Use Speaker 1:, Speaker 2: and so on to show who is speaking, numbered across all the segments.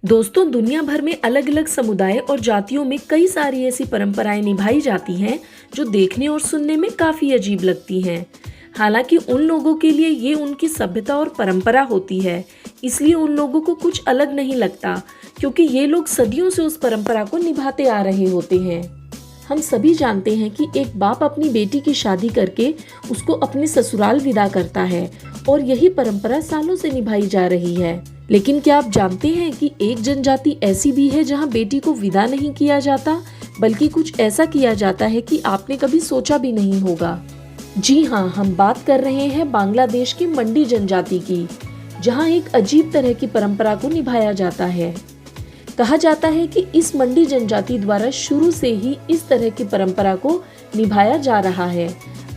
Speaker 1: दोस्तों, दुनिया भर में अलग अलग समुदाय और जातियों में कई सारी ऐसी परंपराएं निभाई जाती हैं जो देखने और सुनने में काफी अजीब लगती हैं। हालांकि उन लोगों के लिए ये उनकी सभ्यता और परंपरा होती है, इसलिए उन लोगों को कुछ अलग नहीं लगता, क्योंकि ये लोग सदियों से उस परंपरा को निभाते आ रहे होते हैं। हम सभी जानते हैं कि एक बाप अपनी बेटी की शादी करके उसको अपने ससुराल विदा करता है और यही परंपरा सालों से निभाई जा रही है। लेकिन क्या आप जानते हैं कि एक जनजाति ऐसी भी है जहां बेटी को विदा नहीं किया जाता, बल्कि कुछ ऐसा किया जाता है कि आपने कभी सोचा भी नहीं होगा। जी हाँ, हम बात कर रहे हैं बांग्लादेश की मंडी जनजाति की, जहां एक अजीब तरह की परंपरा को निभाया जाता है। कहा जाता है कि इस मंडी जनजाति द्वारा शुरू से ही इस तरह की परंपरा को निभाया जा रहा है।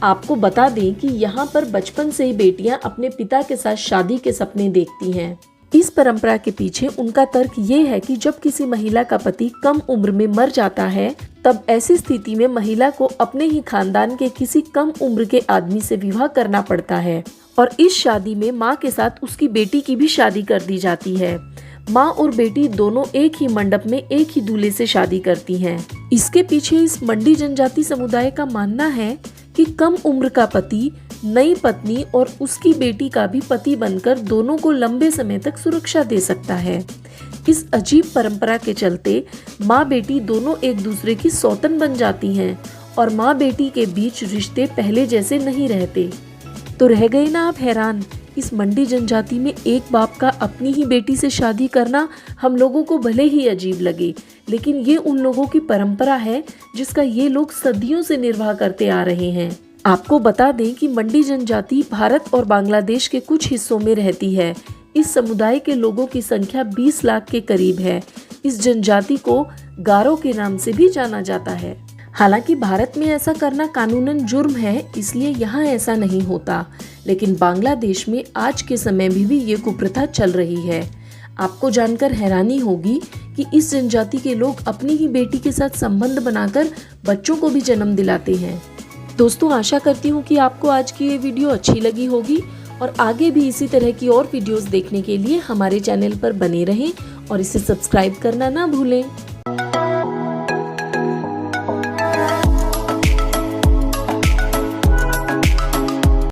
Speaker 1: आपको बता दें कि यहाँ पर बचपन से ही बेटियां अपने पिता के साथ शादी के सपने देखती हैं। इस परंपरा के पीछे उनका तर्क ये है कि जब किसी महिला का पति कम उम्र में मर जाता है, तब ऐसी स्थिति में महिला को अपने ही खानदान के किसी कम उम्र के आदमी से विवाह करना पड़ता है और इस शादी में माँ के साथ उसकी बेटी की भी शादी कर दी जाती है। माँ और बेटी दोनों एक ही मंडप में एक ही दूल्हे से शादी करती हैं। इसके पीछे इस मंडी जनजाति समुदाय का मानना है कि कम उम्र का पति नई पत्नी और उसकी बेटी का भी पति बनकर दोनों को लंबे समय तक सुरक्षा दे सकता है। इस अजीब परंपरा के चलते माँ बेटी दोनों एक दूसरे की सौतन बन जाती हैं और माँ बेटी के बीच रिश्ते पहले जैसे नहीं रहते। तो रह गए ना आप हैरान? इस मंडी जनजाति में एक बाप का अपनी ही बेटी से शादी करना हम लोगों को भले ही अजीब लगे, लेकिन ये उन लोगों की परंपरा है जिसका ये लोग सदियों से निर्वाह करते आ रहे हैं। आपको बता दें कि मंडी जनजाति भारत और बांग्लादेश के कुछ हिस्सों में रहती है। इस समुदाय के लोगों की संख्या 20 लाख के करीब है। इस जनजाति को गारो के नाम से भी जाना जाता है। हालांकि भारत में ऐसा करना कानूनन जुर्म है, इसलिए यहाँ ऐसा नहीं होता, लेकिन बांग्लादेश में आज के समय में भी ये कुप्रथा चल रही है। आपको जानकर हैरानी होगी कि इस जनजाति के लोग अपनी ही बेटी के साथ संबंध बनाकर बच्चों को भी जन्म दिलाते हैं। दोस्तों, आशा करती हूँ कि आपको आज की ये वीडियो अच्छी लगी होगी और आगे भी इसी तरह की और वीडियोस देखने के लिए हमारे चैनल पर बने रहें और इसे सब्सक्राइब करना ना भूलें।